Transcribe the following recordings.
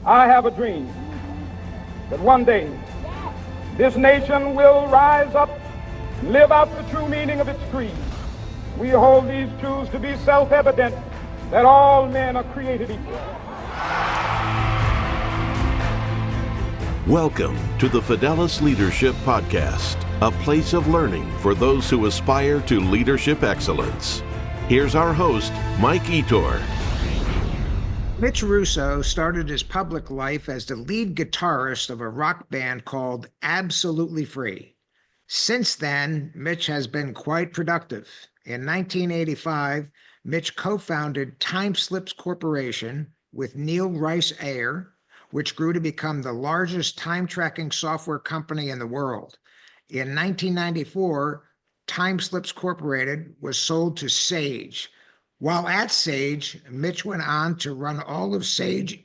I have a dream that one day this nation will rise up and live out the true meaning of its creed. We hold these truths to be self-evident, that all men are created equal. Welcome to the Fidelis Leadership Podcast, a place of learning for those who aspire to leadership excellence. Here's our host, Mike Ayer. Mitch Russo started his public life as the lead guitarist of a rock band called Absolutely Free. Since then, Mitch has been quite productive. In 1985, Mitch co-founded Timeslips Corporation with Neil Rice Ayer, which grew to become the largest time-tracking software company in the world. In 1994, Timeslips Corporated was sold to Sage. While at Sage, Mitch went on to run all of Sage,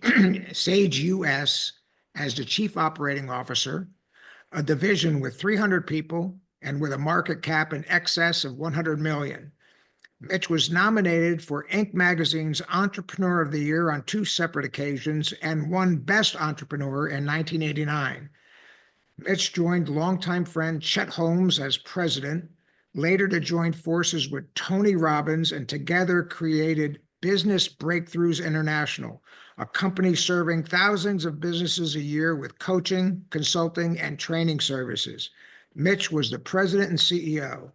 Sage US as the chief operating officer, a division with 300 people and with a market cap in excess of 100 million. Mitch was nominated for Inc. magazine's Entrepreneur of the Year on 2 separate occasions and won Best Entrepreneur in 1989. Mitch joined longtime friend Chet Holmes as president, later to join forces with Tony Robbins, and together created Business Breakthroughs International, a company serving thousands of businesses a year with coaching, consulting, and training services. Mitch was the president and CEO.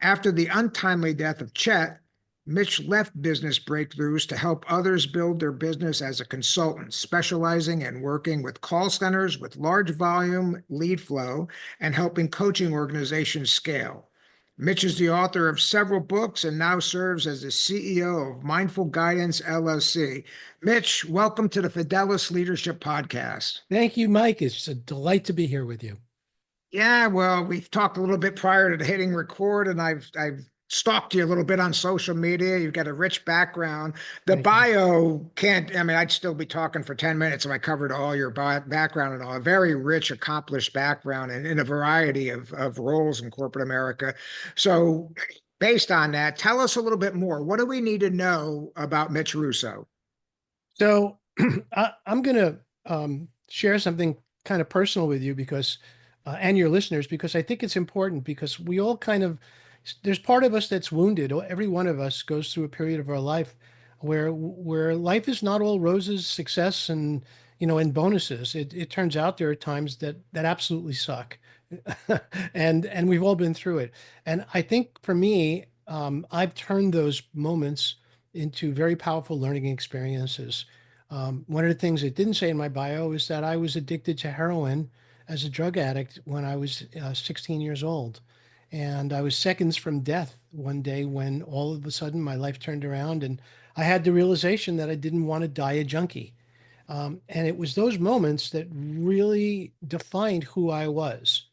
After the untimely death of Chet, Mitch left Business Breakthroughs to help others build their business as a consultant, specializing in working with call centers with large volume lead flow and helping coaching organizations scale. Mitch is the author of several books and now serves as the CEO of MindfulGuidance, LLC. Mitch, welcome to the Fidelis Leadership Podcast. Thank you, Mike. It's a delight to be here with you. Yeah, well, we've talked a little bit prior to hitting record, and I've stalked you a little bit on social media. You've got a rich background. The bio can't, I'd still be talking for 10 minutes if I covered all your background and all. A very rich, accomplished background in a variety of roles in corporate America. So based on that, tell us a little bit more. What do we need to know about Mitch Russo? So I'm going to share something kind of personal with you because, and your listeners, because I think it's important, because we all there's part of us that's wounded. Every one of us goes through a period of our life where life is not all roses, success, and and bonuses. It turns out there are times that absolutely suck, and we've all been through it. And I think for me, I've turned those moments into very powerful learning experiences. One of the things it didn't say in my bio is that I was addicted to heroin as a drug addict when I was 16 years old. And I was seconds from death one day when all of a sudden my life turned around and I had the realization that I didn't want to die a junkie. And it was those moments that really defined who I was.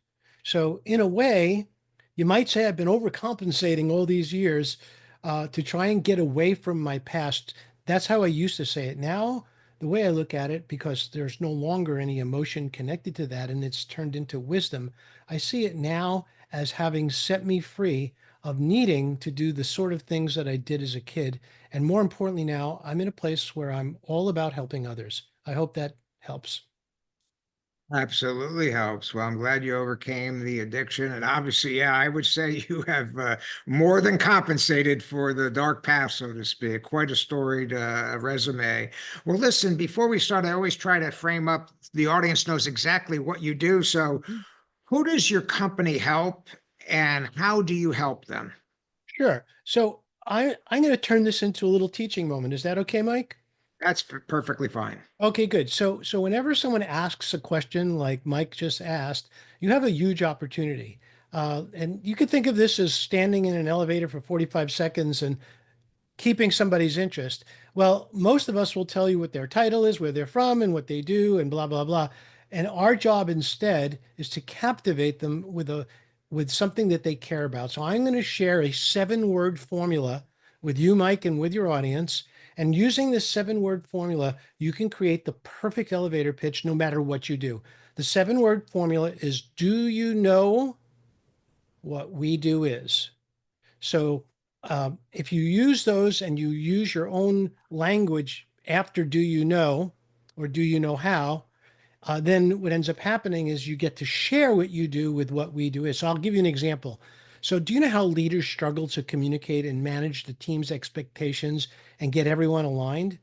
So in a way, you might say I've been overcompensating all these years to try and get away from my past. That's how I used to say it. Now, the way I look at it, because there's no longer any emotion connected to that and it's turned into wisdom, I see it now as having set me free of needing to do the sort of things that I did as a kid. And more importantly, now I'm in a place where I'm all about helping others. I hope that helps. Absolutely helps. Well, I'm glad you overcame the addiction. And obviously, yeah, I would say you have more than compensated for the dark past, so to speak. Quite a storied resume. Well, listen, before we start, I always try to frame up, the audience knows exactly what you do. So who does your company help and how do you help them? Sure. So I'm going to turn this into a little teaching moment. Is that okay, Mike? That's perfectly fine. Okay, good. So whenever someone asks a question like Mike just asked, you have a huge opportunity. And you could think of this as standing in an elevator for 45 seconds and keeping somebody's interest. Well, most of us will tell you what their title is, where they're from, and what they do, and blah, blah, blah. And our job instead is to captivate them with something that they care about. So I'm going to share a 7-word formula with you, Mike, and with your audience. And using this 7-word formula, you can create the perfect elevator pitch no matter what you do. The 7-word formula is, do you know what we do is? So if you use those and you use your own language after do you know, or do you know how? Then what ends up happening is you get to share what you do with what we do is. So I'll give you an example. So do you know how leaders struggle to communicate and manage the team's expectations and get everyone aligned?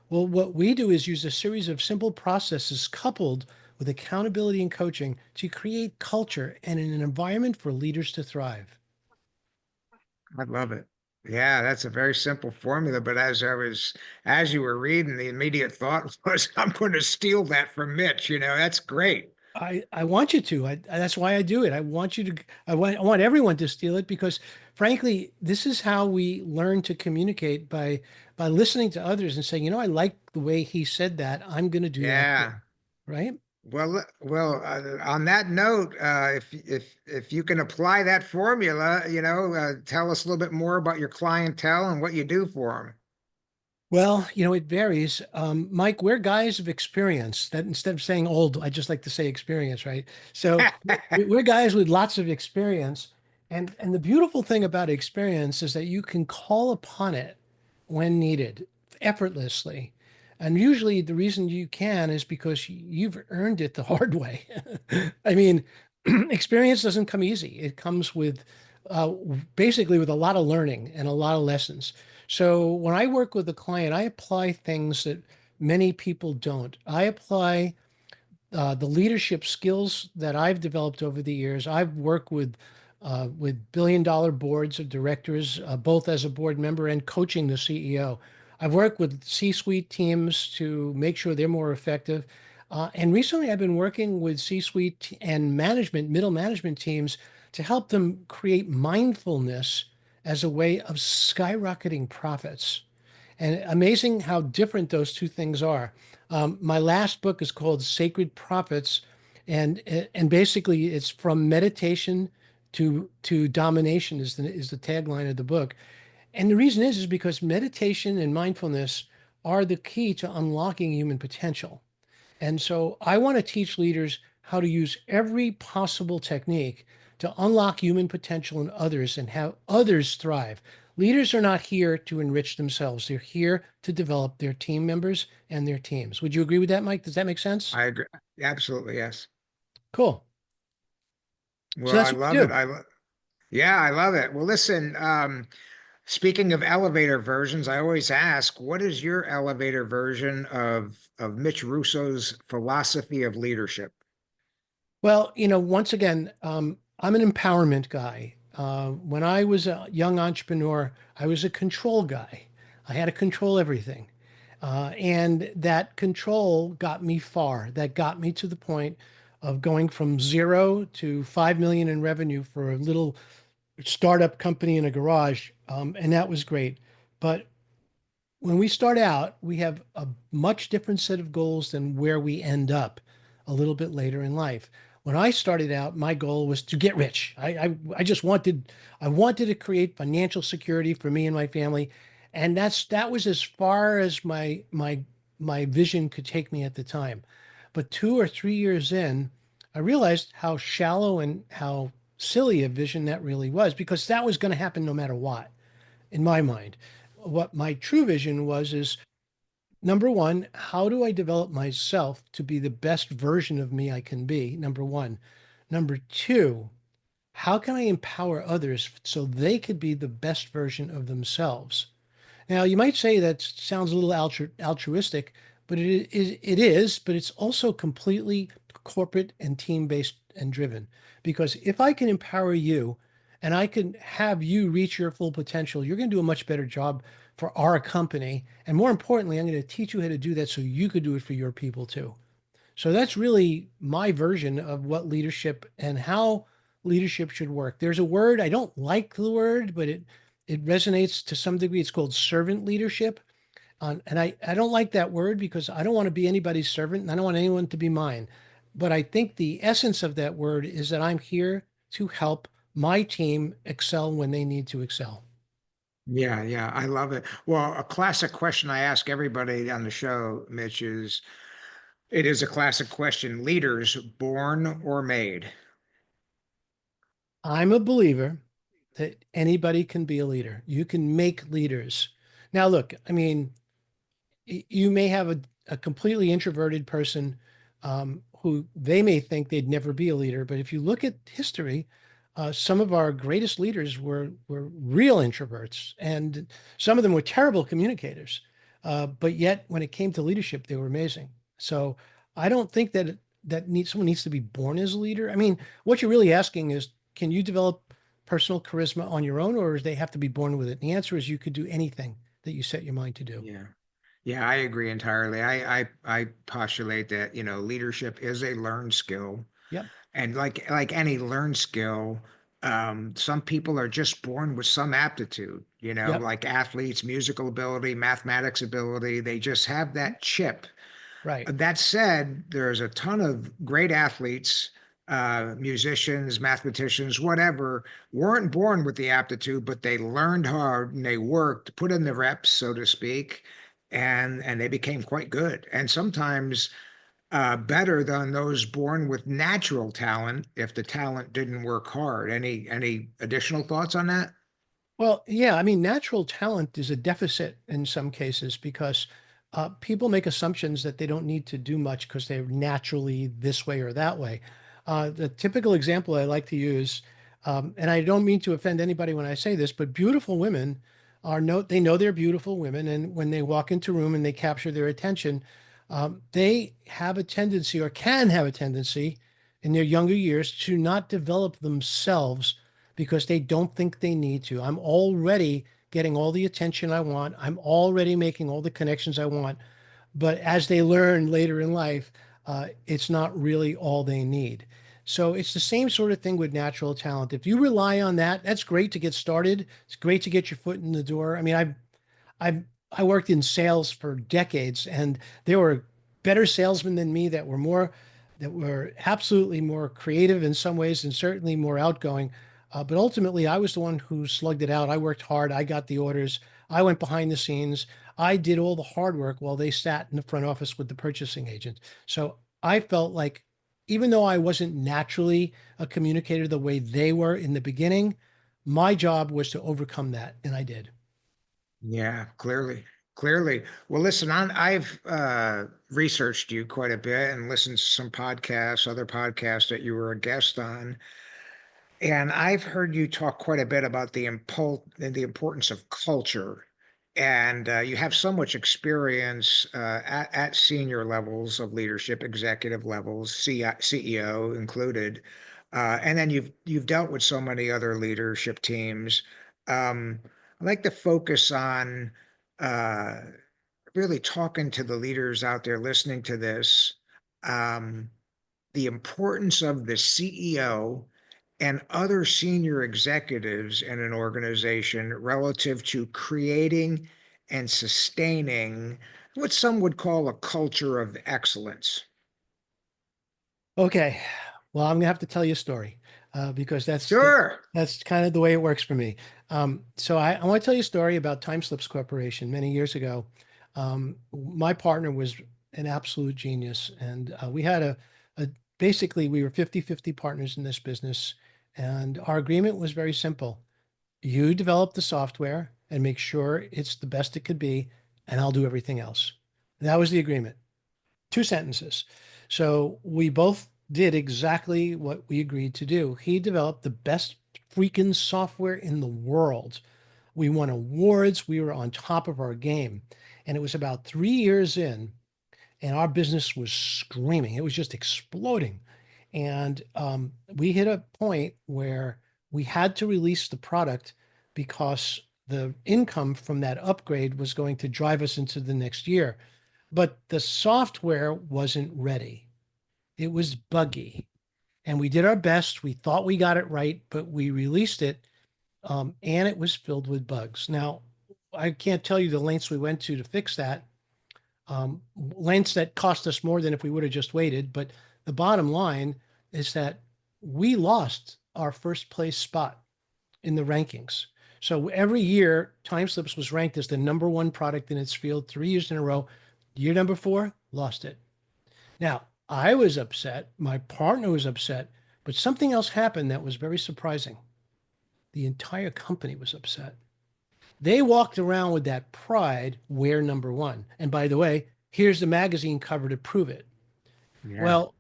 Well, what we do is use a series of simple processes coupled with accountability and coaching to create culture and an environment for leaders to thrive. I love it. Yeah, that's a very simple formula. But as you were reading, the immediate thought was, I'm going to steal that from Mitch. That's great. I want you to. That's why I do it. I want you to. I want everyone to steal it because, frankly, this is how we learn to communicate by listening to others and saying, I like the way he said that. I'm going to do that too. Yeah. Right? Well, on that note, if you can apply that formula, tell us a little bit more about your clientele and what you do for Well, it varies. Mike, we're guys of experience. That instead of saying old, I just like to say experience, right? So them. we're guys with lots of experience. And the beautiful thing about experience is that you can call upon it when needed, effortlessly. And usually the reason you can is because you've earned it the hard way. I mean, experience doesn't come easy. It comes with uh, basically with a lot of learning and a lot of lessons. So when I work with a client, I apply things that many people don't. I apply the leadership skills that I've developed over the years. I've worked with billion-dollar boards of directors, both as a board member and coaching the CEO. I've worked with C-suite teams to make sure they're more effective. And recently, I've been working with C-suite and middle management teams to help them create mindfulness as a way of skyrocketing profits. And amazing how different those two things are. My last book is called Sacred Profits, and basically it's from meditation to domination is the tagline of the book. And the reason is because meditation and mindfulness are the key to unlocking human potential. And so I want to teach leaders how to use every possible technique to unlock human potential in others and have others thrive. Leaders are not here to enrich themselves. They're here to develop their team members and their teams. Would you agree with that, Mike? Does that make sense? I agree. Absolutely, yes. Cool. So Well, I that's what we love it. do. Yeah, I love it. Well, listen, speaking of elevator versions, I always ask, what is your elevator version of Mitch Russo's philosophy of leadership? Well, once again, I'm an empowerment guy. When I was a young entrepreneur, I was a control guy. I had to control everything. And that control got me far. That got me to the point of going from 0 to 5 million in revenue for a little startup company in a garage. And that was great. But when we start out, we have a much different set of goals than where we end up a little bit later in life. When I started out, my goal was to get rich. I just wanted to create financial security for me and my family, and that was as far as my vision could take me at the time. But 2 or 3 years in, I realized how shallow and how silly a vision that really was because that was going to happen no matter what in my mind. What my true vision was is number one, how do I develop myself to be the best version of me I can be? Number one. Number two, how can I empower others so they could be the best version of themselves? Now, you might say that sounds a little altruistic, but but it's also completely corporate and team-based and driven. Because if I can empower you and I can have you reach your full potential, you're going to do a much better job for our company. And more importantly, I'm going to teach you how to do that so you could do it for your people too. So that's really my version of what leadership and how leadership should work. There's a word, I don't like the word, but it resonates to some degree. It's called servant leadership. And I don't like that word because I don't want to be anybody's servant and I don't want anyone to be mine. But I think the essence of that word is that I'm here to help my team excel when they need to excel. Yeah, yeah, I love it. Well, a classic question I ask everybody on the show, Mitch, is it is a classic question, leaders born or made? I'm a believer that anybody can be a leader. You can make leaders. Now, look, I mean, you may have a completely introverted person who they may think they'd never be a leader. But if you look at history, some of our greatest leaders were real introverts, and some of them were terrible communicators. But yet, when it came to leadership, they were amazing. So I don't think someone needs to be born as a leader. I mean, what you're really asking is, can you develop personal charisma on your own, or do they have to be born with it? And the answer is you could do anything that you set your mind to do. Yeah. Yeah, I agree entirely. I postulate that, leadership is a learned skill. Yep. And like any learned skill, some people are just born with some aptitude, Yep. like athletes, musical ability, mathematics ability. They just have that chip. Right. That said, there's a ton of great athletes, musicians, mathematicians, whatever, weren't born with the aptitude, but they learned hard and they worked, put in the reps, so to speak, and they became quite good. And sometimes better than those born with natural talent if the talent didn't work hard. Any additional thoughts on that? Well, yeah, I mean, natural talent is a deficit in some cases because people make assumptions that they don't need to do much because they're naturally this way or that way. The typical example I like to use, and I don't mean to offend anybody when I say this, but beautiful women they know they're beautiful women, and when they walk into a room and they capture their attention, they have a tendency or can have a tendency in their younger years to not develop themselves because they don't think they need to. I'm already getting all the attention I want. I'm already making all the connections I want. But as they learn later in life, it's not really all they need. So it's the same sort of thing with natural talent. If you rely on that, that's great to get started. It's great to get your foot in the door. I mean, I worked in sales for decades, and there were better salesmen than me that were absolutely more creative in some ways and certainly more outgoing. But ultimately, I was the one who slugged it out. I worked hard. I got the orders. I went behind the scenes. I did all the hard work while they sat in the front office with the purchasing agent. So I felt like even though I wasn't naturally a communicator the way they were in the beginning, my job was to overcome that, and I did. Yeah, clearly. Clearly. Well, listen, I've researched you quite a bit and listened to some podcasts, other podcasts that you were a guest on. And I've heard you talk quite a bit about the importance of culture. And you have so much experience at senior levels of leadership, executive levels, CEO included. And then you've dealt with so many other leadership teams. I'd like to focus on uh, really talking to the leaders out there listening to this, um, the importance of the CEO and other senior executives in an organization relative to creating and sustaining what some would call a culture of excellence. Okay. Well, I'm gonna have to tell you a story because Sure. that's kind of the way it works for me. So I want to tell you a story about Timeslips Corporation many years ago. My partner was an absolute genius, and we had a basically we were 50-50 partners in this business, and our agreement was very simple. You develop the software and make sure it's the best it could be, and I'll do everything else. And that was the agreement. Two sentences. So we both did exactly what we agreed to do. He developed the best freaking software in the world. We won awards. We were on top of our game. And it was about 3 years in, and our business was screaming. It was just exploding. And we hit a point where we had to release the product because the income from that upgrade was going to drive us into the next year. But the software wasn't ready. It was buggy. And we did our best. We thought we got it right, but we released it and it was filled with bugs. Now, I can't tell you the lengths we went to fix that, lengths that cost us more than if we would have just waited. But the bottom line is that we lost our first place spot in the rankings. So every year, Timeslips was ranked as the number one product in its field 3 years in a row. Year number 4, lost it. Now, I was upset. My partner was upset, but something else happened that was very surprising. The entire company was upset. They walked around with that pride, we're number one. And by the way, Here's the magazine cover to prove it. Yeah. Well,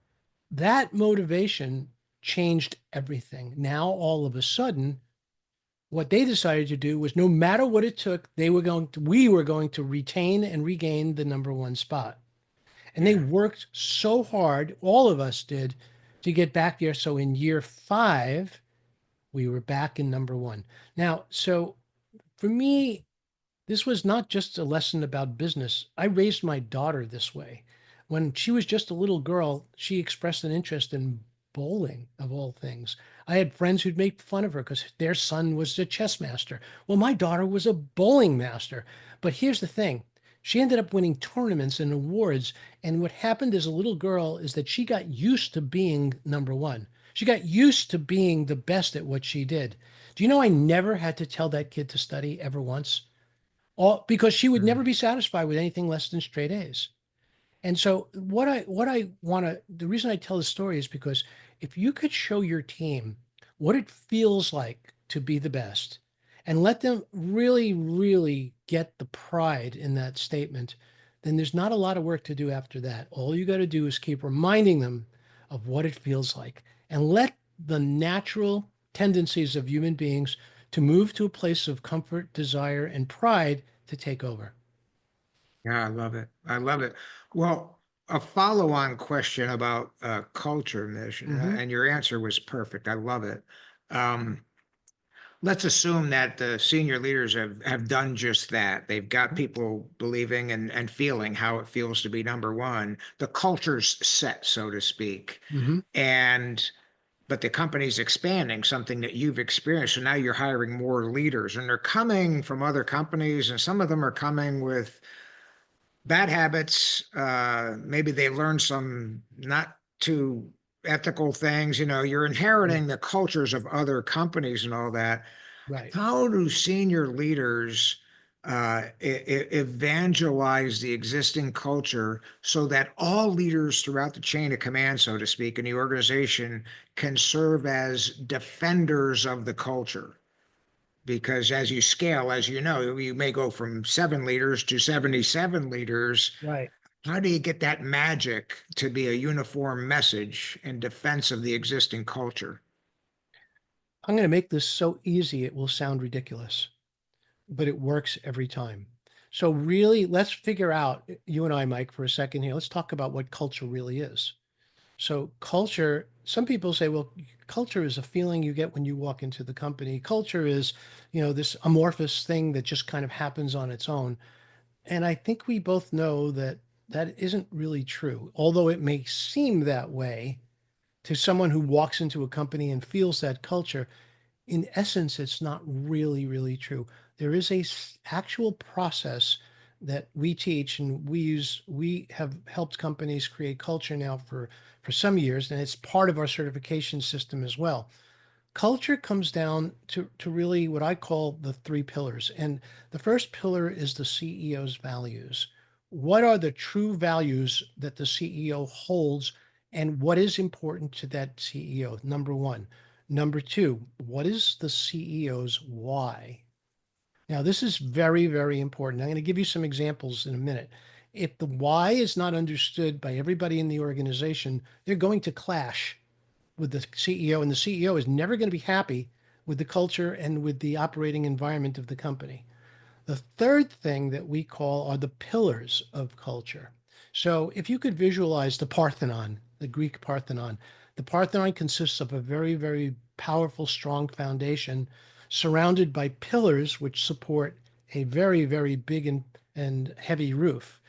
that motivation changed everything. Now, all of a sudden, what they decided to do was no matter what it took, we were going to retain and regain the number one spot. And they Yeah. worked so hard, all of us did, to get back there. So in year 5, we were back in number one. Now, so for me, this was not just a lesson about business. I raised my daughter this way. When she was just a little girl, she expressed an interest in bowling, of all things. I had friends who'd make fun of her because their son was a chess master. Well, my daughter was a bowling master. But here's the thing. She ended up winning tournaments and awards. And what happened as a little girl is that she got used to being number one. She got used to being the best at what she did. Do you know I never had to tell that kid to study ever once? All because she would never Mm. be satisfied with anything less than straight A's. And so what I want to the reason I tell the story is because if you could show your team what it feels like to be the best and let them really, really get the pride in that statement, then there's not a lot of work to do after that. All you got to do is keep reminding them of what it feels like and let the natural tendencies of human beings to move to a place of comfort, desire, and pride to take over. Yeah, I love it. I love it. Well, a follow-on question about culture, Mitch, Hmm. and your answer was perfect. I love it. Um, let's assume that the senior leaders have done just that. They've got people believing and feeling how it feels to be number one. The culture's set, so to speak. Hmm. And but the company's expanding, something that you've experienced. So now you're hiring more leaders, and they're coming from other companies, and some of them are coming with bad habits. Maybe they learn some not too ethical things. You're inheriting the cultures of other companies and all that. Right. How do senior leaders evangelize the existing culture so that all leaders throughout the chain of command, so to speak, in the organization can serve as defenders of the culture? Because as you scale, as you know, you may go from 7 leaders to 77 leaders. Right. How do you get that magic to be a uniform message in defense of the existing culture? I'm going to make this so easy it will sound ridiculous, but it works every time. So really, let's figure out, you and I, Mike, for a second here, let's talk about what culture really is. So culture, some people say, well, culture is a feeling you get when you walk into the company. Culture is, this amorphous thing that just kind of happens on its own. And I think we both know that that isn't really true, although it may seem that way to someone who walks into a company and feels that culture. In essence, it's not really, really true. There is a actual process that we teach and we use. We have helped companies create culture now for some years, and it's part of our certification system as well. Culture comes down to really what I call the 3 pillars. And the first pillar is the CEO's values. What are the true values that the CEO holds and what is important to that CEO? Number one. Number two, what is the CEO's why? Now, this is very, very important. I'm going to give you some examples in a minute. If the why is not understood by everybody in the organization, they're going to clash with the CEO, and the CEO is never going to be happy with the culture and with the operating environment of the company. The third thing that we call are the pillars of culture. So if you could visualize the Parthenon, the Greek Parthenon, the Parthenon consists of a very, very powerful, strong foundation surrounded by pillars which support a very, very big and heavy roof.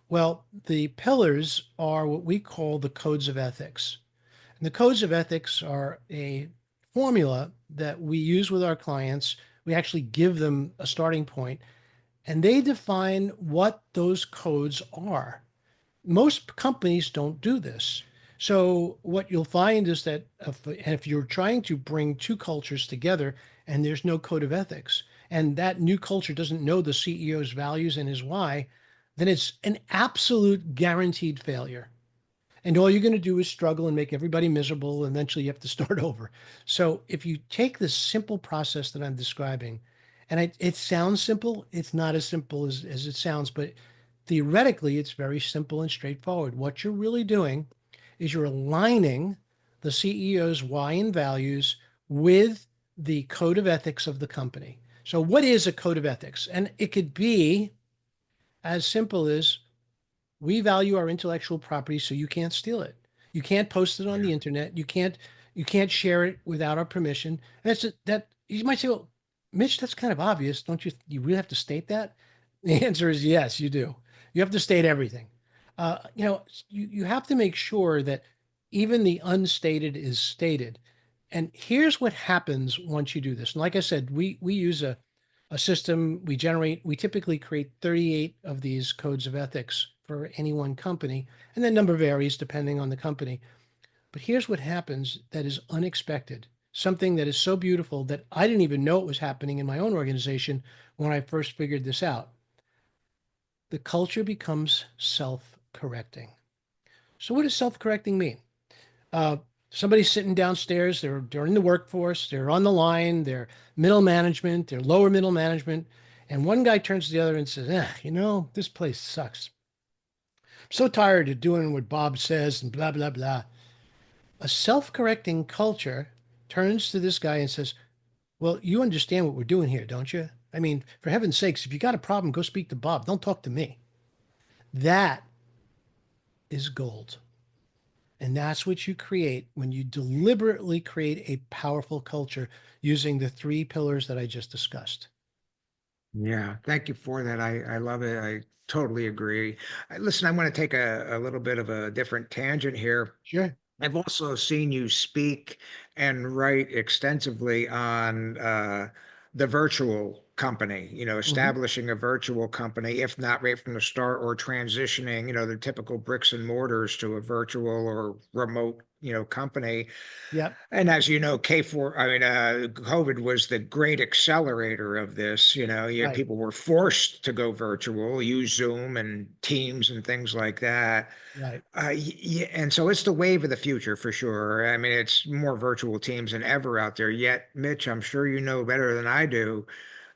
Well, the pillars are what we call the codes of ethics. And the codes of ethics are a formula that we use with our clients. We actually give them a starting point, and they define what those codes are. Most companies don't do this. So what you'll find is that if you're trying to bring two cultures together and there's no code of ethics, and that new culture doesn't know the CEO's values and his why, then it's an absolute guaranteed failure. And all you're going to do is struggle and make everybody miserable. And eventually you have to start over. So if you take this simple process that I'm describing, and it sounds simple, it's not as simple as it sounds, but theoretically, it's very simple and straightforward. What you're really doing is you're aligning the CEO's why and values with the code of ethics of the company. So, what is a code of ethics? And it could be as simple as we value our intellectual property, so you can't steal it. You can't post it on the internet. You can't share it without our permission. And that's that. You might say, well, Mitch, that's kind of obvious. Don't you? You really have to state that? The answer is yes, you do. You have to state everything. You have to make sure that even the unstated is stated. And here's what happens once you do this. And like I said, we use a system. We typically create 38 of these codes of ethics for any one company, and the number varies depending on the company. But here's what happens that is unexpected. Something that is so beautiful that I didn't even know it was happening in my own organization when I first figured this out. The culture becomes self-correcting. So what does self-correcting mean? Uh, Somebody's sitting downstairs, they're in the workforce, they're on the line, they're middle management, they're lower middle management, and one guy turns to the other and says, this place sucks. I'm so tired of doing what Bob says and blah, blah, blah. A self-correcting culture turns to this guy and says, well, you understand what we're doing here, don't you? I mean, for heaven's sakes, if you got a problem, go speak to Bob. Don't talk to me. That is gold. And that's what you create when you deliberately create a powerful culture using the 3 pillars that I just discussed. Yeah, thank you for that. I love it. I totally agree. Listen, I want to take a little bit of a different tangent here. Sure. I've also seen you speak and write extensively on the virtual company, Mm-hmm. establishing a virtual company, if not right from the start, or transitioning, the typical bricks and mortars to a virtual or remote, company. Yep. And as you know, COVID was the great accelerator of this. Right. People were forced to go virtual, use Zoom and Teams and things like that. Right. Yeah, and so it's the wave of the future for sure. I mean, it's more virtual teams than ever out there. Yet, Mitch, I'm sure you know better than I do,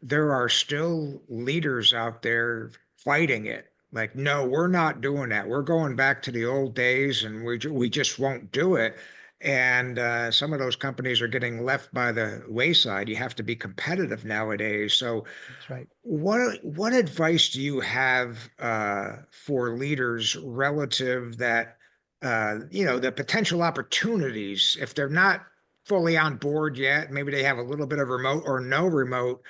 there are still leaders out there fighting it. Like, no, we're not doing that. We're going back to the old days, and we just won't do it. And some of those companies are getting left by the wayside. You have to be competitive nowadays. So, That's right. what advice do you have for leaders relative that the potential opportunities if they're not fully on board yet, maybe they have a little bit of remote or no remote.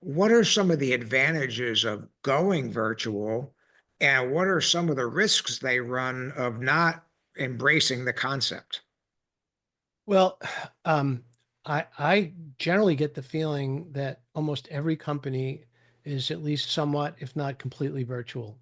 What are some of the advantages of going virtual, and what are some of the risks they run of not embracing the concept? Well, um, I generally get the feeling that almost every company is at least somewhat, if not completely virtual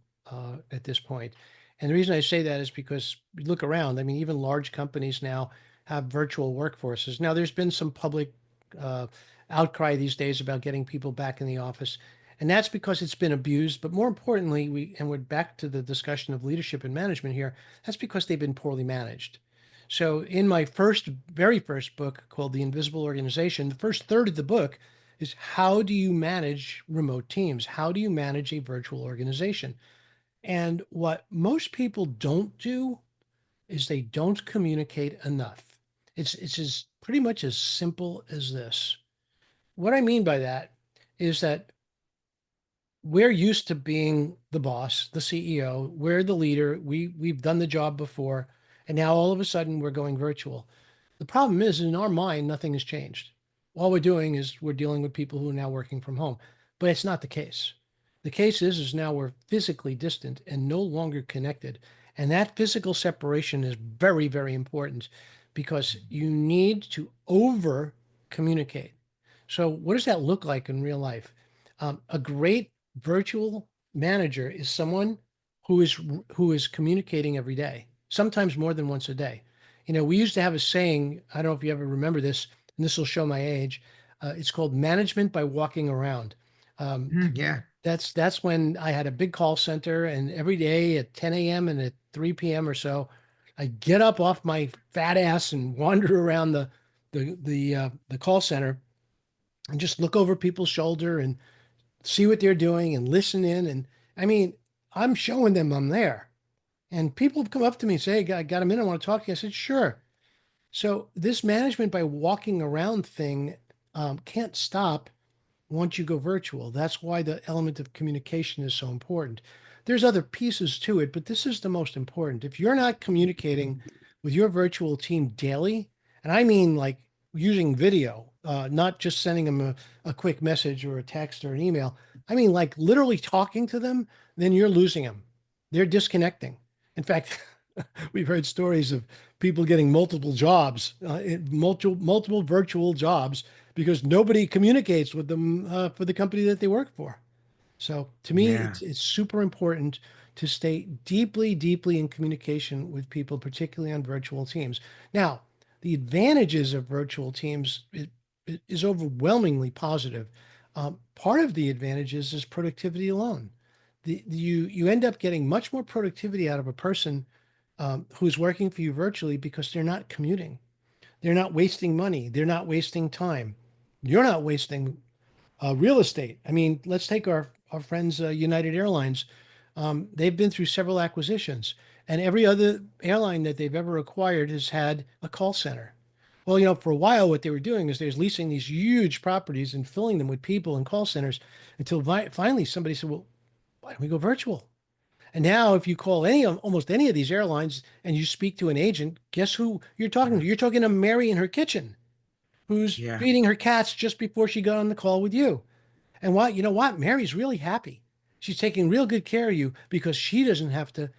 at this point. And the reason I say that is because you look around. I mean, even large companies now have virtual workforces. Now, there's been some public uh, outcry these days about getting people back in the office, and that's because it's been abused. But more importantly, we're back to the discussion of leadership and management here. That's because they've been poorly managed. So in my very first book called The Invisible Organization, the first third of the book is how do you manage remote teams? How do you manage a virtual organization? And what most people don't do is they don't communicate enough. It's as pretty much as simple as this. What I mean by that is that we're used to being the boss, the CEO, we're the leader, we've done the job before, and now all of a sudden we're going virtual. The problem is in our mind, nothing has changed. All we're doing is we're dealing with people who are now working from home, but it's not the case. The case is now we're physically distant and no longer connected. And that physical separation is very, very important because you need to over communicate. So what does that look like in real life? A great virtual manager is someone who is communicating every day, sometimes more than once a day. We used to have a saying, I don't know if you ever remember this, and this will show my age. It's called management by walking around. Um, Yeah. that's when I had a big call center, and every day at 10 a.m. and at 3 p.m. or so, I get up off my fat ass and wander around the call center and just look over people's shoulder and see what they're doing and listen in. And I mean, I'm showing them I'm there. And people have come up to me and say, hey, I got a minute, I want to talk to you. I said, sure. So this management by walking around thing can't stop once you go virtual. That's why the element of communication is so important. There's other pieces to it, but this is the most important. If you're not communicating with your virtual team daily, and I mean like using video, not just sending them a quick message or a text or an email, I mean like literally talking to them, then you're losing them. They're disconnecting. In fact, we've heard stories of people getting multiple jobs, multiple virtual jobs because nobody communicates with them for the company that they work for. So to me, Yeah. it's super important to stay deeply, deeply in communication with people, particularly on virtual teams. Now, the advantages of virtual teams is overwhelmingly positive. Part of the advantages is productivity alone. You end up getting much more productivity out of a person who's working for you virtually because they're not commuting. They're not wasting money. They're not wasting time. You're not wasting real estate. I mean, let's take our friends United Airlines. They've been through several acquisitions, and every other airline that they've ever acquired has had a call center. Well, for a while, what they were doing is they was leasing these huge properties and filling them with people and call centers until finally somebody said, well, why don't we go virtual? And now, if you call almost any of these airlines and you speak to an agent, guess who you're talking to? You're talking to Mary in her kitchen, who's Yeah. feeding her cats just before she got on the call with you. And you know what? Mary's really happy. She's taking real good care of you because she doesn't have to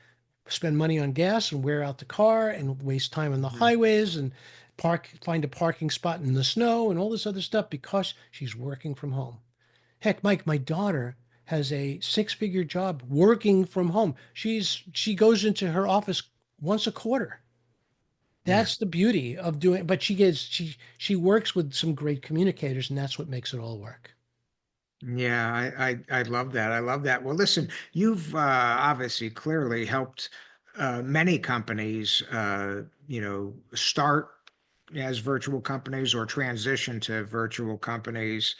spend money on gas and wear out the car and waste time on the Mhm. highways and find a parking spot in the snow and all this other stuff because she's working from home. Heck, Mike, my daughter has a six-figure job working from home. She goes into her office once a quarter. Yeah. That's the beauty of doing, but she works with some great communicators, and that's what makes it all work. Yeah, I love that. I love that. Well, listen, you've obviously clearly helped many companies, start as virtual companies or transition to virtual companies.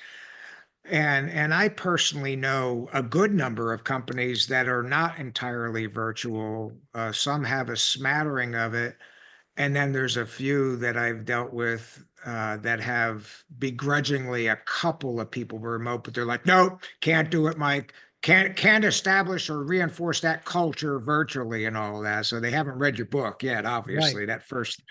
And I personally know a good number of companies that are not entirely virtual. Some have a smattering of it, and then there's a few that I've dealt with that have begrudgingly a couple of people were remote, but they're like, nope, can't do it, Mike. Can't establish or reinforce that culture virtually and all that. So they haven't read your book yet, Right. obviously, that first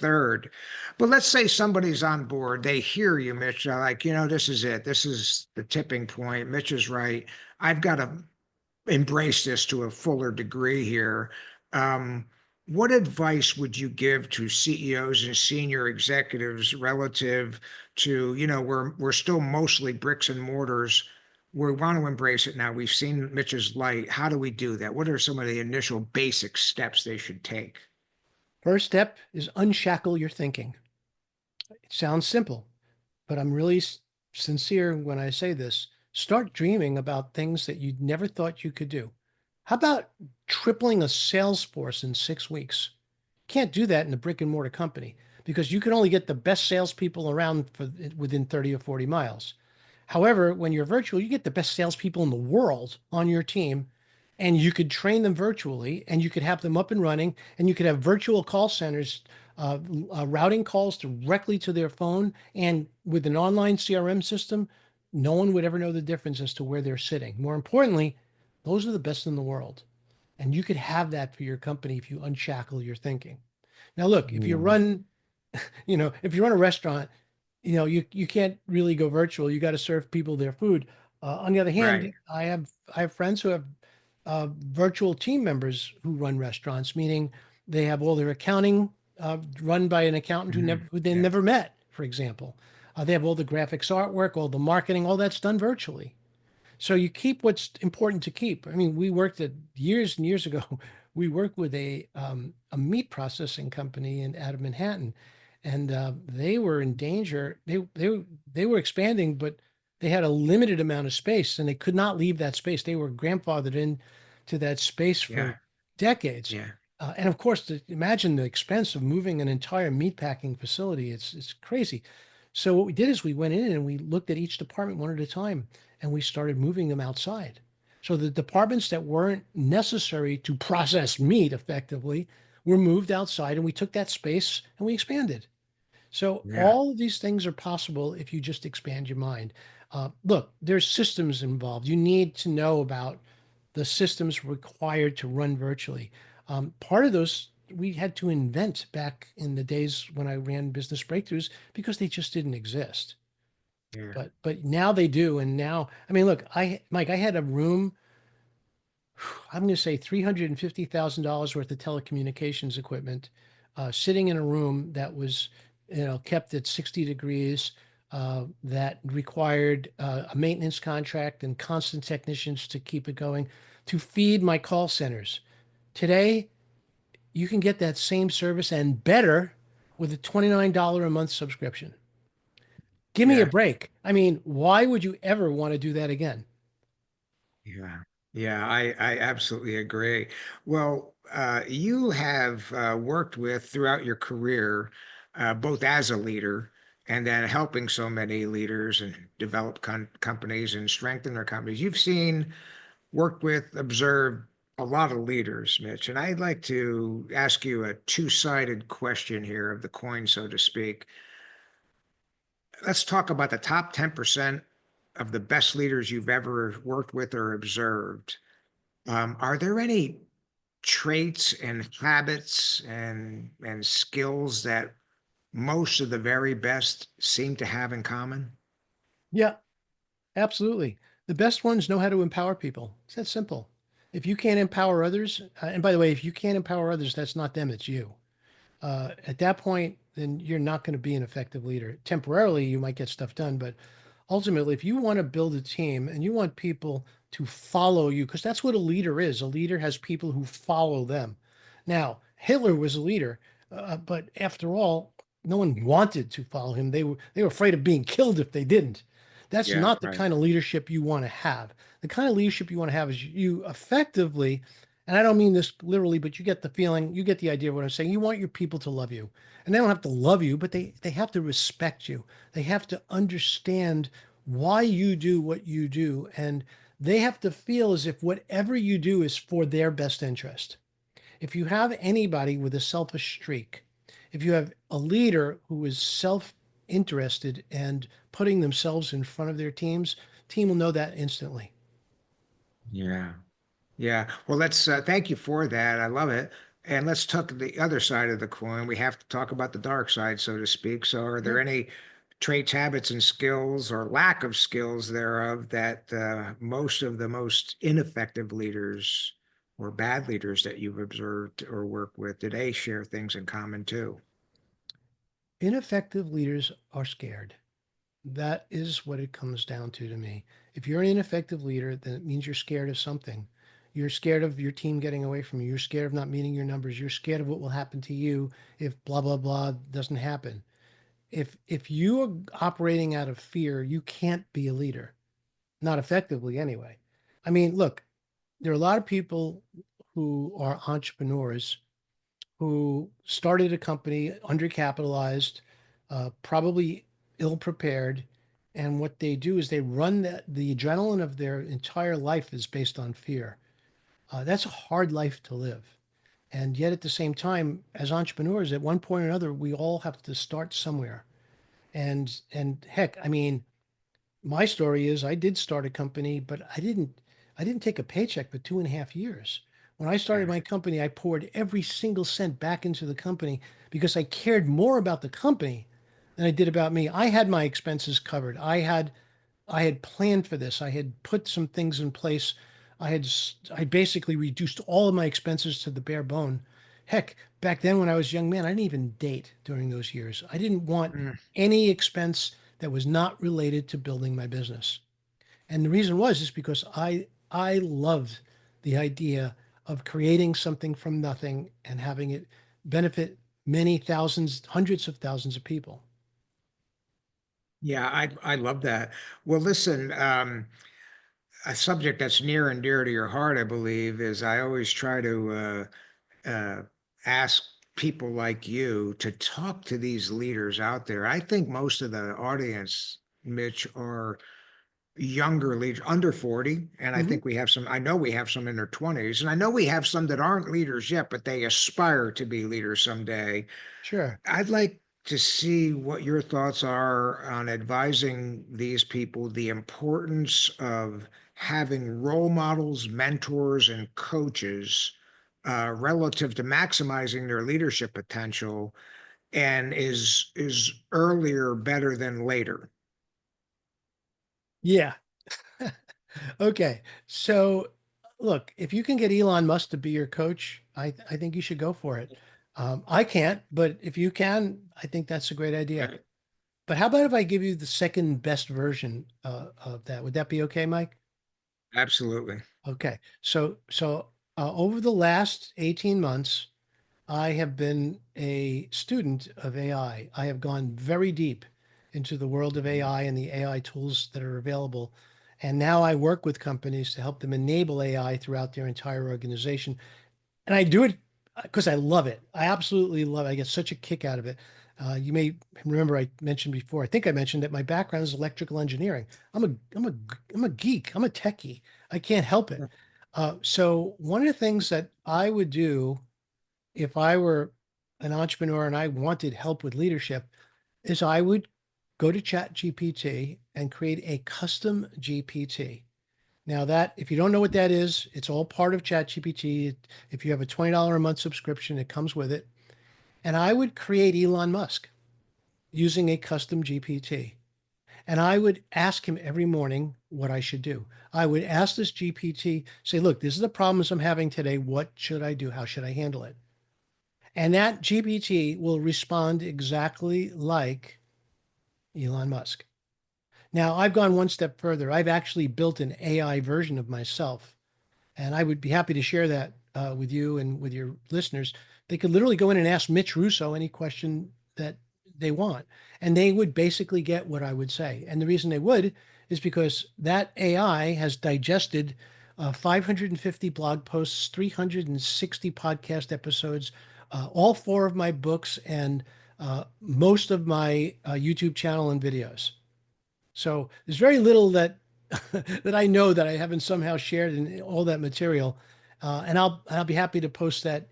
third. But let's say somebody's on board, they hear you, Mitch, they're like, this is it. This is the tipping point. Mitch is right. I've got to embrace this to a fuller degree here. Um, what advice would you give to CEOs and senior executives relative to, we're still mostly bricks and mortars. We want to embrace it now. We've seen Mitch's light. How do we do that? What are some of the initial basic steps they should take? First step is unshackle your thinking. It sounds simple, but I'm really sincere when I say this. Start dreaming about things that you never thought you could do. How about tripling a sales force in 6 weeks? Can't do that in a brick and mortar company because you can only get the best salespeople around within 30 or 40 miles. However, when you're virtual, you get the best salespeople in the world on your team, and you could train them virtually, and you could have them up and running, and you could have virtual call centers routing calls directly to their phone. And with an online CRM system, no one would ever know the difference as to where they're sitting. More importantly, those are the best in the world. And you could have that for your company if you unshackle your thinking. Now, look, Mm. if you run a restaurant, you can't really go virtual. You got to serve people their food. On the other hand, Right. I have friends who have virtual team members who run restaurants, meaning they have all their accounting run by an accountant Mhm. who they Yeah. never met, for example. They have all the graphics artwork, all the marketing, all that's done virtually. So you keep what's important to keep. I mean, we worked at years and years ago. We worked with a meat processing company out of Manhattan, and they were in danger. They were expanding, but they had a limited amount of space, and they could not leave that space. They were grandfathered in to that space Yeah. for decades. Yeah. And of course, imagine the expense of moving an entire meatpacking facility. It's crazy. So what we did is we went in and we looked at each department one at a time and we started moving them outside. So the departments that weren't necessary to process meat effectively were moved outside, and we took that space and we expanded. So Yeah. all of these things are possible if you just expand your mind. Look, there's systems involved. You need to know about the systems required to run virtually. Part of those we had to invent back in the days when I ran business breakthroughs because they just didn't exist. Yeah. But now they do. And now, I mean, look, Mike, I had a room, I'm going to say $350,000 worth of telecommunications equipment, sitting in a room that was, kept at 60 degrees, that required a maintenance contract and constant technicians to keep it going to feed my call centers. Today, you can get that same service and better with a $29 a month subscription. Give me a Yeah. break. I mean, why would you ever want to do that again? Yeah. Yeah, I absolutely agree. Well, you have worked with throughout your career, both as a leader and then helping so many leaders and develop companies and strengthen their companies. You've seen, worked with, observed a lot of leaders, Mitch. And I'd like to ask you a two-sided question here of the coin, so to speak. Let's talk about the top 10% of the best leaders you've ever worked with or observed. Are there any traits and habits and skills that most of the very best seem to have in common? Yeah, absolutely. The best ones know how to empower people. It's that simple. If you can't empower others, and by the way, if you can't empower others, that's not them, it's you. At that point, then you're not going to be an effective leader. Temporarily, you might get stuff done, but ultimately, if you want to build a team and you want people to follow you, because that's what a leader is. A leader has people who follow them. Now, Hitler was a leader, but after all, no one wanted to follow him. They were afraid of being killed if they didn't. That's Yeah, not the right. kind of leadership you want to have. The kind of leadership you want to have is you effectively, and I don't mean this literally, but you get the feeling, you get the idea of what I'm saying. You want your people to love you. And they don't have to love you, but they have to respect you. They have to understand why you do what you do. And they have to feel as if whatever you do is for their best interest. If you have anybody with a selfish streak, if you have a leader who is self-interested and putting themselves in front of their team will know that instantly. Yeah. Yeah. Well, let's thank you for that. I love it. And let's talk the other side of the coin. We have to talk about the dark side, so to speak. So, are there Sure. any traits, habits, and skills, or lack of skills thereof, that most of the most ineffective leaders or bad leaders that you've observed or worked with, do they share things in common too? Ineffective leaders are scared. That is what it comes down to me. If you're an ineffective leader, then it means you're scared of something. You're scared of your team getting away from you. You're scared of not meeting your numbers. You're scared of what will happen to you if blah blah blah doesn't happen. If you are operating out of fear, you can't be a leader. Not effectively anyway. I mean, look, there are a lot of people who are entrepreneurs who started a company undercapitalized, probably ill prepared. And what they do is they run the adrenaline of their entire life is based on fear. That's a hard life to live. And yet at the same time, as entrepreneurs, at one point or another, we all have to start somewhere. And heck, I mean, my story is I did start a company, but I didn't take a paycheck for 2.5 years. When I started Yeah. my company, I poured every single cent back into the company because I cared more about the company than I did about me. I had my expenses covered. I had planned for this. I had put some things in place. I basically reduced all of my expenses to the bare bone. Heck, back then when I was a young man, I didn't even date during those years. I didn't want Mm. any expense that was not related to building my business. And the reason was is because I loved the idea of creating something from nothing and having it benefit many thousands, hundreds of thousands of people. Yeah, I love that. Well, listen, a subject that's near and dear to your heart, I believe, is I always try to ask people like you to talk to these leaders out there. I think most of the audience, Mitch, are younger leaders under 40. And I Hmm. think we have some, I know we have some in their 20s, and I know we have some that aren't leaders yet, but they aspire to be leaders someday. Sure. I'd like to see what your thoughts are on advising these people the importance of having role models, mentors, and coaches relative to maximizing their leadership potential, and is earlier better than later? Yeah. Okay. So look, if you can get Elon Musk to be your coach, I think you should go for it. I can't, but if you can, I think that's a great idea. But how about if I give you the second best version of that? Would that be okay, Mike? Absolutely. Okay. Over the last 18 months, I have been a student of AI. I have gone very deep into the world of AI and the AI tools that are available. And now I work with companies to help them enable AI throughout their entire organization. And I do it because I love it. I absolutely love it. I get such a kick out of it. You may remember I mentioned before, I think I mentioned that my background is electrical engineering. I'm a geek. I'm a techie. I can't help it. So one of the things that I would do if I were an entrepreneur and I wanted help with leadership is I would go to Chat GPT and create a custom GPT. Now that, if you don't know what that is, it's all part of Chat GPT. If you have a $20 a month subscription, it comes with it. And I would create Elon Musk using a custom GPT. And I would ask him every morning what I should do. I would ask this GPT, say, look, this is the problems I'm having today. What should I do? How should I handle it? And that GPT will respond exactly like Elon Musk. Now, I've gone one step further. I've actually built an AI version of myself, and I would be happy to share that with you and with your listeners. They could literally go in and ask Mitch Russo any question that they want, and they would basically get what I would say. And the reason they would is because that AI has digested 550 blog posts, 360 podcast episodes, all four of my books, and most of my YouTube channel and videos. So there's very little that that I know that I haven't somehow shared in all that material, and I'll be happy to post that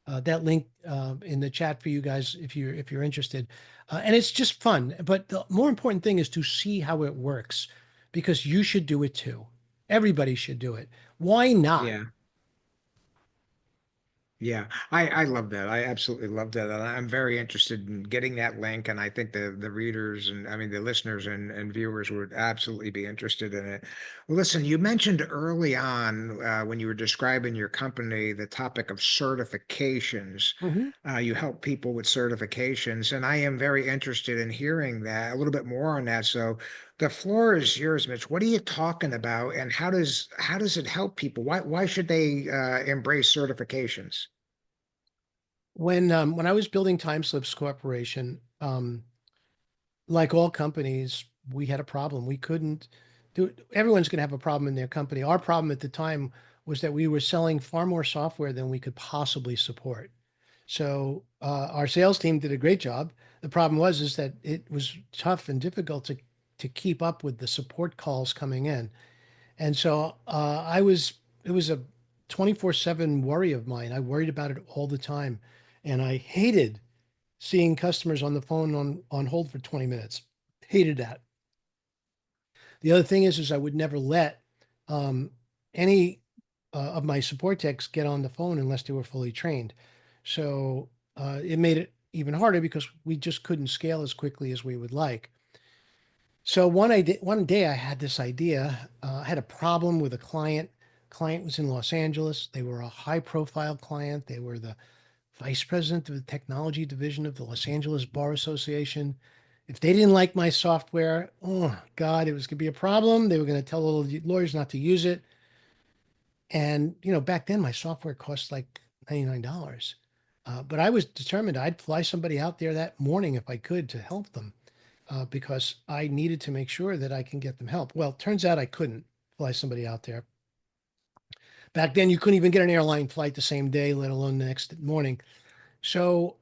link in the chat for you guys if you're interested. And it's just fun. But the more important thing is to see how it works, because you should do it too. Everybody should do it. Why not? Yeah. Yeah, I love that. I absolutely love that. And I'm very interested in getting that link. And I think the readers and I mean the listeners and viewers would absolutely be interested in it. Well, listen, you mentioned early on when you were describing your company the topic of certifications. Mhm. You help people with certifications, and I am very interested in hearing that a little bit more on that. So the floor is yours, Mitch. What are you talking about, and how does it help people? Why should they embrace certifications? When I was building Timeslips Corporation, like all companies, we had a problem. We couldn't do it. Everyone's going to have a problem in their company. Our problem at the time was that we were selling far more software than we could possibly support. So our sales team did a great job. The problem was is that it was tough and difficult to keep up with the support calls coming in. And so it was a 24/7 worry of mine. I worried about it all the time. And I hated seeing customers on the phone on hold for 20 minutes. Hated that. The other thing is I would never let um, any of my support techs get on the phone unless they were fully trained. So it made it even harder because we just couldn't scale as quickly as we would like. So one day I had this idea. I had a problem with a client. Client was in Los Angeles. They were a high profile client. They were the vice president of the technology division of the Los Angeles Bar Association. If they didn't like my software, oh God, it was going to be a problem. They were going to tell all the lawyers not to use it. And, back then my software cost like $99. But I was determined I'd fly somebody out there that morning if I could to help them because I needed to make sure that I can get them help. Well, turns out I couldn't fly somebody out there. Back then, you couldn't even get an airline flight the same day, let alone the next morning. So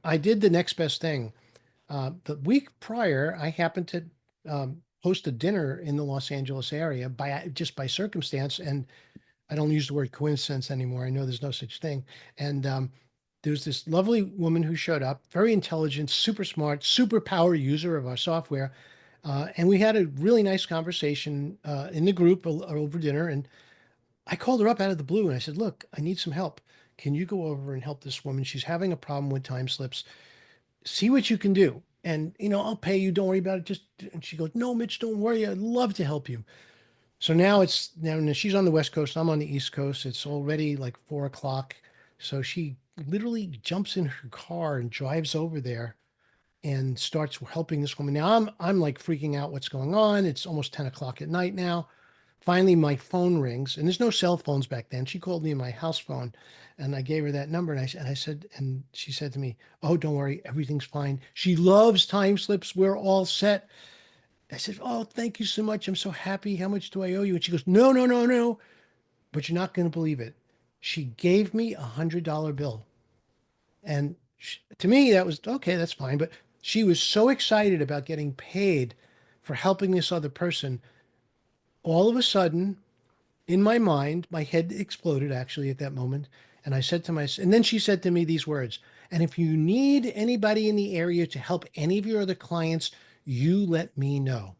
I did the next best thing. The week prior, I happened to host a dinner in the Los Angeles area by circumstance. And I don't use the word coincidence anymore. I know there's no such thing. And there's this lovely woman who showed up, very intelligent, super smart, super power user of our software. And we had a really nice conversation in the group over dinner. And I called her up out of the blue and I said, look, I need some help. Can you go over and help this woman? She's having a problem with time slips. See what you can do. And, I'll pay you. Don't worry about it. And she goes, no, Mitch, don't worry. I'd love to help you. So now she's on the West Coast. I'm on the East Coast. It's already like 4 o'clock. So she literally jumps in her car and drives over there and starts helping this woman. Now I'm like freaking out what's going on. It's almost 10 o'clock at night now. Finally, my phone rings, and there's no cell phones back then. She called me on my house phone, and I gave her that number, and she said to me, "Oh, don't worry, everything's fine. She loves time slips. We're all set." I said, "Oh, thank you so much. I'm so happy. How much do I owe you?" And she goes, "No, no, no, no. But you're not going to believe it. She gave me $100 bill, and to me that was okay. That's fine. But she was so excited about getting paid for helping this other person. All of a sudden, in my mind, my head exploded actually at that moment. And I said to myself, and then she said to me these words, and if you need anybody in the area to help any of your other clients, you let me know.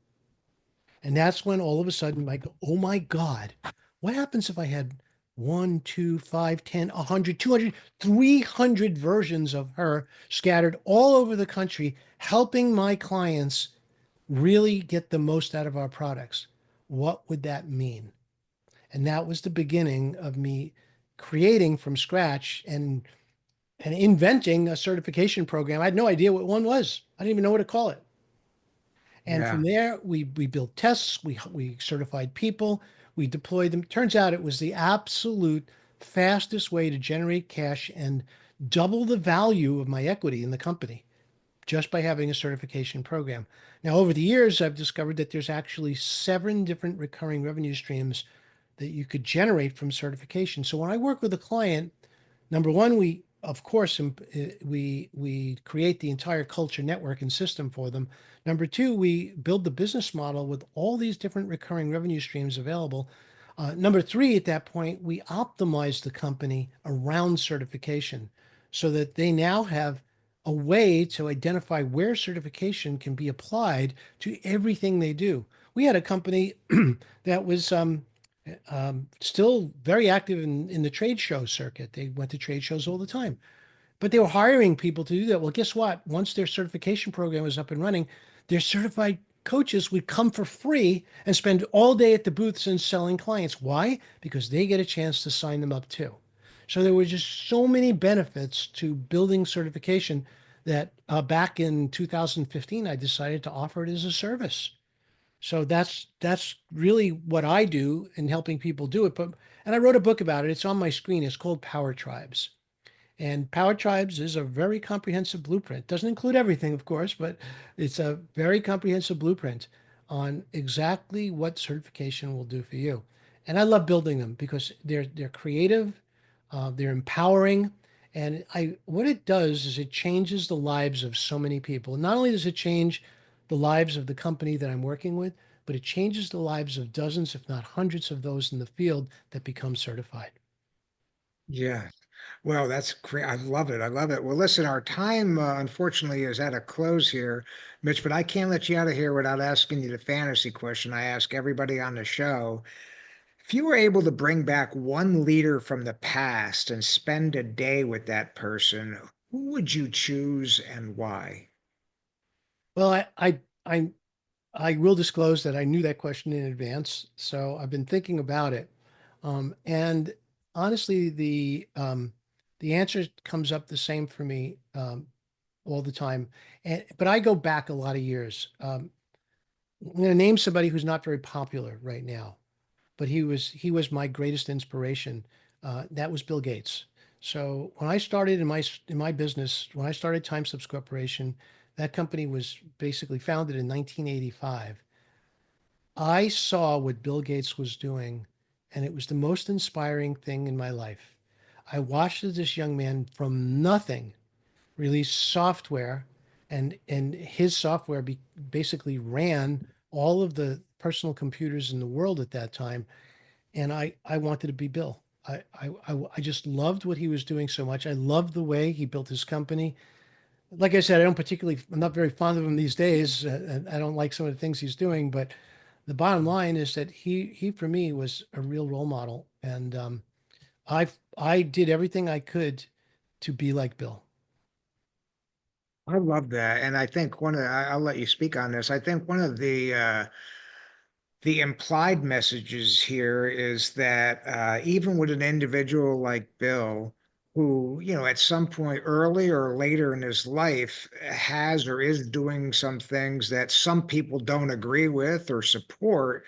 And that's when all of a sudden I go, oh my God, what happens if I had 1, 2, 5, 10, 100, 200, 300 versions of her scattered all over the country, helping my clients really get the most out of our products? What would that mean? And that was the beginning of me creating from scratch and inventing a certification program. I had no idea what one was. I didn't even know what to call it. And Yeah. from there, we built tests, we certified people, we deployed them. Turns out it was the absolute fastest way to generate cash and double the value of my equity in the company just by having a certification program. Now, over the years, I've discovered that there's actually 7 different recurring revenue streams that you could generate from certification. So when I work with a client, number one, we of course we create the entire culture network and system for them. Number two, we build the business model with all these different recurring revenue streams available. Number three, at that point, we optimize the company around certification so that they now have a way to identify where certification can be applied to everything they do. We had a company that was still very active in the trade show circuit. They went to trade shows all the time, but they were hiring people to do that. Well, guess what? Once their certification program was up and running, their certified coaches would come for free and spend all day at the booths and selling clients. Why? Because they get a chance to sign them up too. So there were just so many benefits to building certification that back in 2015, I decided to offer it as a service. So that's really what I do in helping people do it. And I wrote a book about it. It's on my screen. It's called Power Tribes. And Power Tribes is a very comprehensive blueprint. Doesn't include everything, of course, but it's a very comprehensive blueprint on exactly what certification will do for you. And I love building them because they're creative, they're empowering, and what it does is it changes the lives of so many people. Not only does it change the lives of the company that I'm working with, but it changes the lives of dozens, if not hundreds of those in the field that become certified. Yeah. Well, that's great. I love it. I love it. Well, listen, our time, unfortunately, is at a close here, Mitch, but I can't let you out of here without asking you the fantasy question I ask everybody on the show. If you were able to bring back one leader from the past and spend a day with that person, who would you choose and why? Well, I will disclose that I knew that question in advance, so I've been thinking about it. And honestly, the answer comes up the same for me all the time. But I go back a lot of years. I'm going to name somebody who's not very popular right now, but he was my greatest inspiration. That was Bill Gates. So when I started in my business, when I started Timeslips Corporation, that company was basically founded in 1985. I saw what Bill Gates was doing, and it was the most inspiring thing in my life. I watched as this young man from nothing release software, and his software basically ran all of the personal computers in the world at that time. And I wanted to be Bill. I just loved what he was doing so much. I loved the way he built his company. Like I said, I'm not very fond of him these days. And I don't like some of the things he's doing, but the bottom line is that he for me was a real role model. And I did everything I could to be like Bill. I love that. And I think I'll let you speak on this. I think one of the implied messages here is that even with an individual like Bill, who, at some point early or later in his life has or is doing some things that some people don't agree with or support,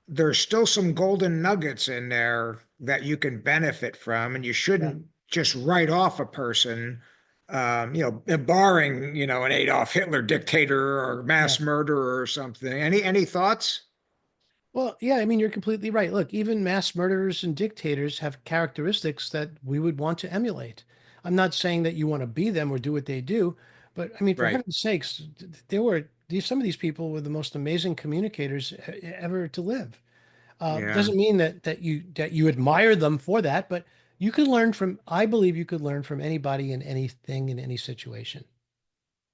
there's still some golden nuggets in there that you can benefit from, and you shouldn't just write off a person, barring, an Adolf Hitler dictator or mass murderer or something. Any thoughts? Well, yeah, I mean, you're completely right. Look, even mass murderers and dictators have characteristics that we would want to emulate. I'm not saying that you want to be them or do what they do, but I mean, for Right. heaven's sakes, some of these people were the most amazing communicators ever to live. Yeah. Doesn't mean that you admire them for that, but you can learn from. I believe you could learn from anybody in anything in any situation.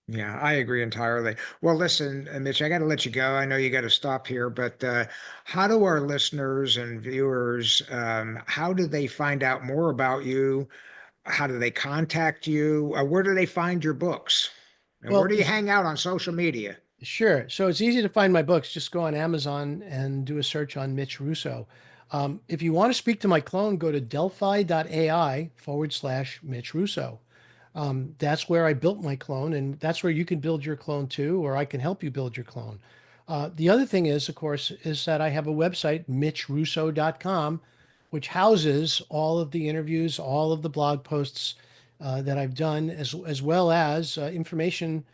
Yeah, I agree entirely. Well, listen, Mitch, I got to let you go. I know you got to stop here, but how do our listeners and viewers, how do they find out more about you? How do they contact you? Where do they find your books? And where Well, do you hang out on social media? sure. So it's easy to find my books. Just go on Amazon and do a search on Mitch Russo. If you want to speak to my clone, go to delphi.ai/Mitch Russo. That's where I built my clone, and that's where you can build your clone too, or I can help you build your clone. The other thing is, of course, is that I have a website, mitchrusso.com, which houses all of the interviews, all of the blog posts that I've done, as well as information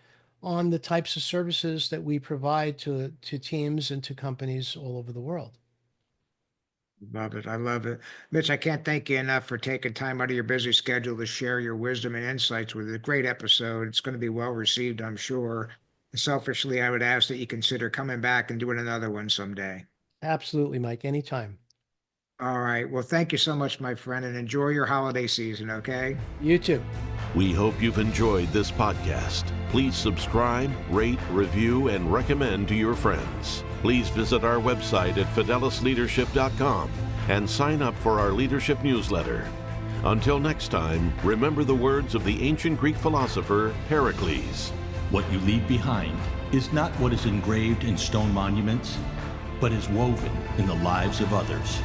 on the types of services that we provide to teams and to companies all over the world. Love it. I love it. Mitch, I can't thank you enough for taking time out of your busy schedule to share your wisdom and insights with a great episode. It's going to be well received, I'm sure. Selfishly, I would ask that you consider coming back and doing another one someday. Absolutely, Mike. Anytime. All right. Well, thank you so much, my friend, and enjoy your holiday season, okay? You too. We hope you've enjoyed this podcast. Please subscribe, rate, review, and recommend to your friends. Please visit our website at fidelisleadership.com and sign up for our leadership newsletter. Until next time, remember the words of the ancient Greek philosopher Pericles. What you leave behind is not what is engraved in stone monuments, but is woven in the lives of others.